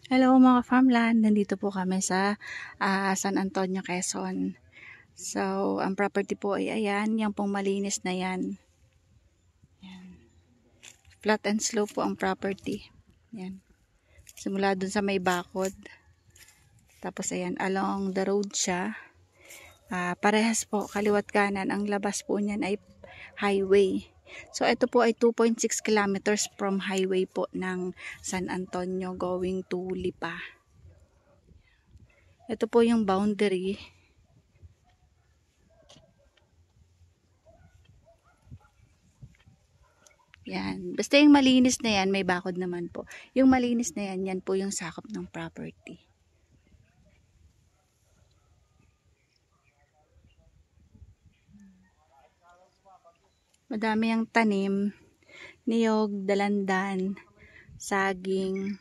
Hello mga farmland, nandito po kami sa San Antonio, Quezon. So, ang property po ay ayan, yung pong malinis na yan. Yan. Flat and slope po ang property. Yan. Simula dun sa may bakod. Tapos ayan, along the road siya. Parehas po, kaliwat kanan. Ang labas po niyan ay highway. So, ito po ay 2.6 kilometers from highway po ng San Antonio going to Lipa. Ito po yung boundary. Yan. Basta yung malinis na yan, may bakod naman po. Yung malinis na yan, yan po yung sakop ng property. Madami ang tanim, niyog, dalandan, saging,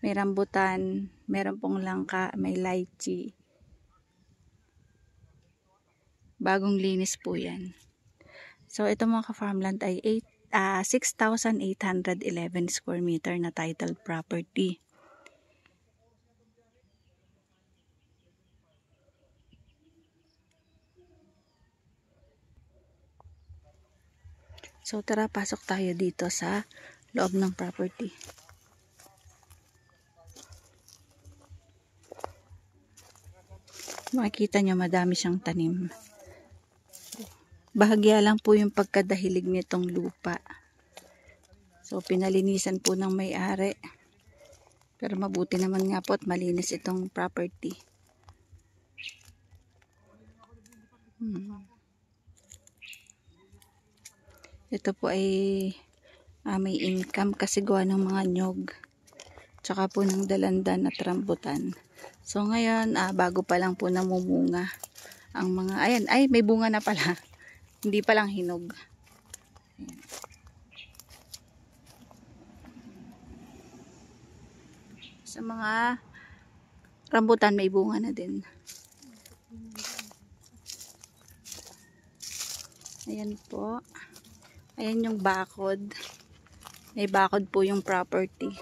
may rambutan, meron pong langka, may lychee. Bagong linis po yan. So, ito mga ka-farmland ay 6,811 square meter na titled property. So, tara, pasok tayo dito sa loob ng property. Makikita nyo, madami siyang tanim. Bahagya lang po yung pagkadahilig nitong lupa. So, pinalinisan po ng may-ari. Pero mabuti naman nga po at malinis itong property. Ito po ay may income kasi gawa ng mga nyog. Tsaka po ng dalandan at rambutan. So, ngayon, bago pa lang po namumunga ang mga, ayan, ay may bunga na pala. Hindi pa lang hinog. Ayan. Sa mga rambutan may bunga na din. Ayan po. Ayan yung bakod. May bakod po yung property.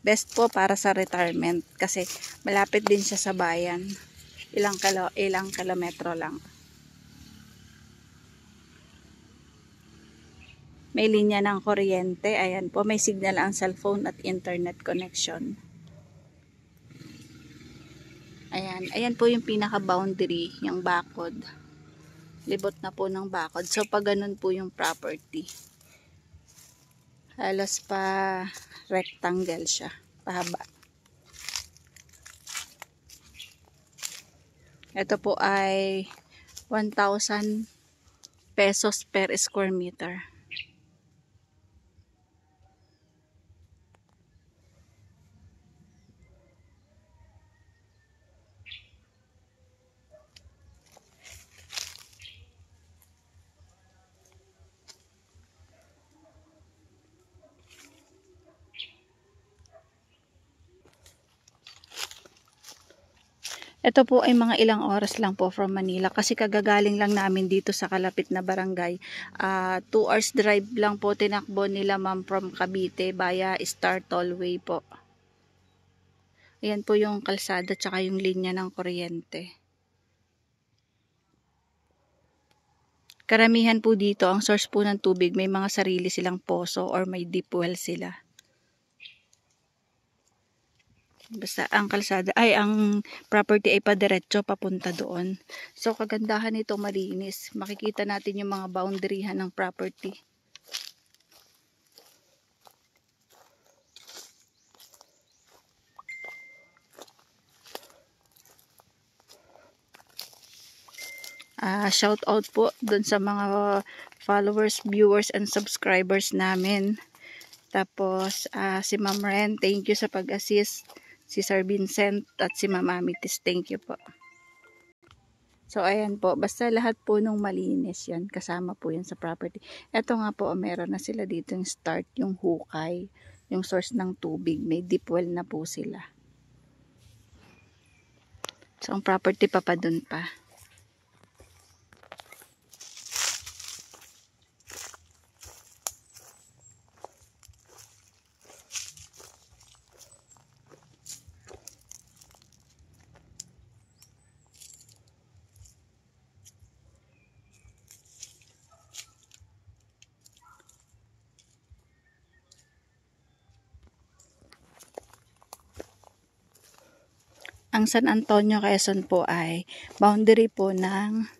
Best po para sa retirement kasi malapit din siya sa bayan. Ilang kilometro lang. May linya ng kuryente. Ayan po, may signal ang cellphone at internet connection. Ayan po yung pinaka-boundary, yung bakod. Libot na po ng bakod. So, pag ganun po yung property. Halos pa rectangle siya. Pahaba. Ito po ay 1,000 pesos per square meter. Ito po ay mga ilang oras lang po from Manila kasi kagagaling lang namin dito sa kalapit na barangay. 2 hours drive lang po tinakbo nila ma'am from Cavite via Star Tollway po. Ayan po yung kalsada tsaka yung linya ng kuryente. Karamihan po dito, ang source po ng tubig, may mga sarili silang poso or may deep well sila. Basta ang kalsada, ang property ay padiretso papunta doon. So, kagandahan nito malinis. Makikita natin yung mga boundaryhan ng property. Shout out po doon sa mga followers, viewers, and subscribers namin. Tapos, si Ma'am Ren, thank you sa pag-assist. Si Sir Vincent at si Ma'am Amitis, thank you po. So, ayan po. Basta lahat po nung malinis yan. Kasama po yan sa property. Ito nga po, meron na sila dito yung start, yung hukay, yung source ng tubig. May deep well na po sila. So, ang property pa dun pa. Ang San Antonio, Quezon po ay boundary po ng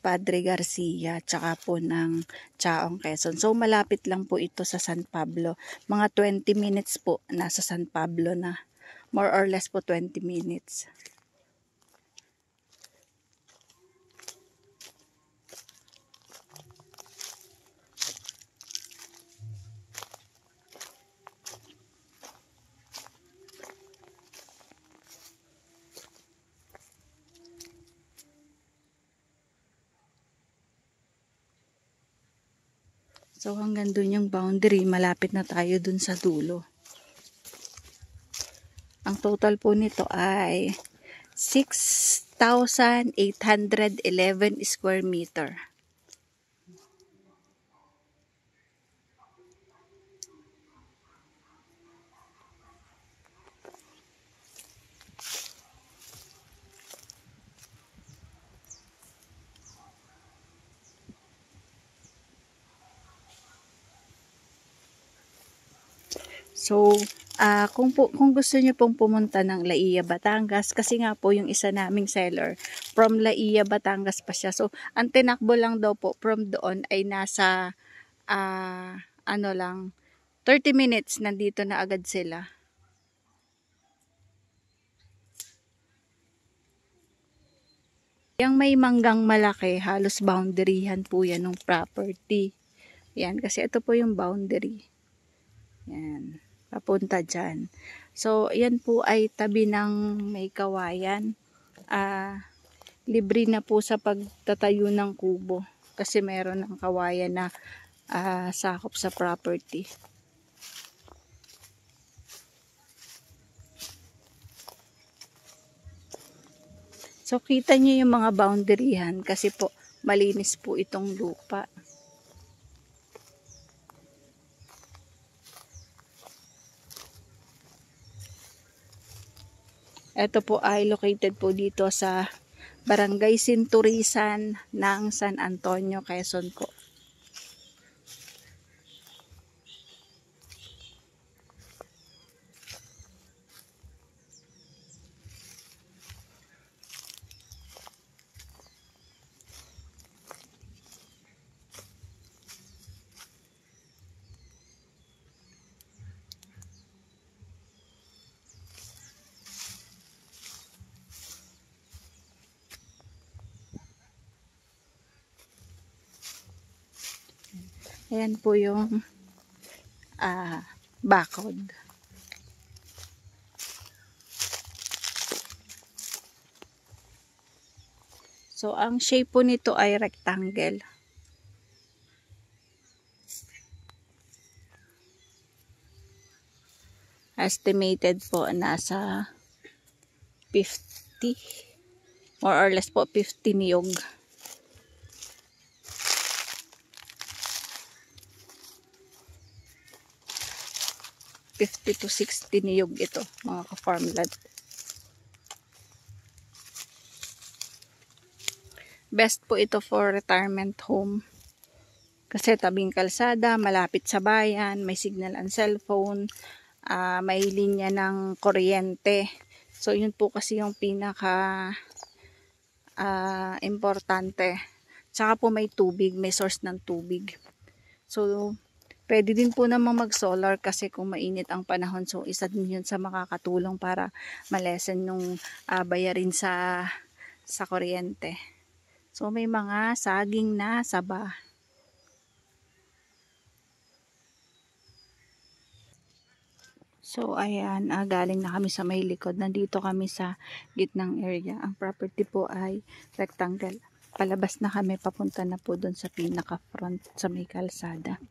Padre Garcia tsaka po ng Chaong, Quezon. So malapit lang po ito sa San Pablo. Mga 20 minutes po nasa San Pablo na. More or less po 20 minutes. So hanggang dun yung boundary, malapit na tayo dun sa dulo. Ang total po nito ay 6,811 square meter. So, kung gusto niyo pong pumunta ng Laia, Batangas, kasi nga po yung isa naming seller, from Laia, Batangas pa siya. So, ang tinakbo lang daw po from doon ay nasa, ano lang, 30 minutes nandito na agad sila. Yung may manggang malaki, halos boundaryhan po yan ng property. Yan, kasi ito po yung boundary. Yan, papunta dyan. So, yan po ay tabi ng may kawayan. Libre na po sa pagtatayo ng kubo. Kasi meron ng kawayan na sakop sa property. So, kita nyo yung mga boundaryhan kasi po malinis po itong lupa. Ito po ay located po dito sa Barangay Sinturisan ng San Antonio, Quezon po. Ayan po yung bakod. So, ang shape po nito ay rectangle. Estimated po nasa 50, more or less po 50 niyog. $50 to $60 niyog ito, mga ka-farmland. Best po ito for retirement home. Kasi tabing kalsada, malapit sa bayan, may signal ang cellphone, may linya ng kuryente. So yun po kasi yung pinaka importante. Tsaka po may tubig, may source ng tubig. So pwede din po namang mag-solar kasi kung mainit ang panahon. So isa din yun sa makakatulong para malesen yung bayarin sa kuryente. So may mga saging na saba. So ayan, galing na kami sa may likod. Nandito kami sa gitnang area. Ang property po ay rectangle. Palabas na kami, papunta na po doon sa pinaka front sa may kalsada.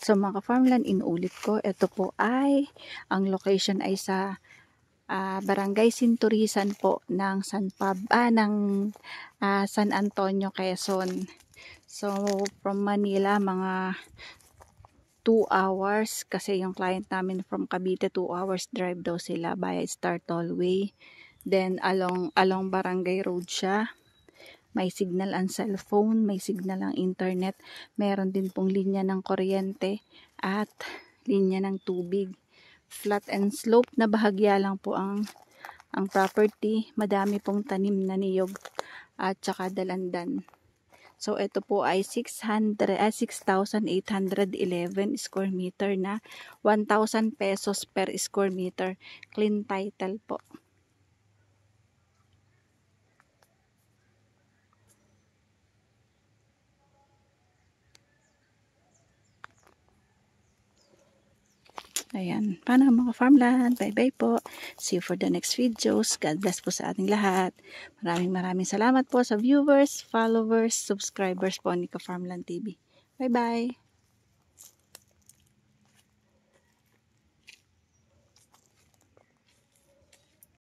So mga farmland, inuulit ko, ito po ay, ang location ay sa Barangay Sinturisan po ng San Antonio, Quezon. So from Manila, mga 2 hours kasi yung client namin from Cavite, 2 hours drive daw sila via Star Tollway. Then along Barangay Road siya. May signal ang cellphone, may signal ang internet, meron din pong linya ng kuryente at linya ng tubig. Flat and slope na bahagya lang po ang ang property. Madami pong tanim na niyog at saka dalandan. So, ito po ay 6,811 square meter na 1,000 pesos per square meter. Clean title po. Ayan. Paano mga farmland? Bye-bye po. See you for the next videos. God bless po sa ating lahat. Maraming salamat po sa viewers, followers, subscribers po ni Ka Farmland TV. Bye-bye.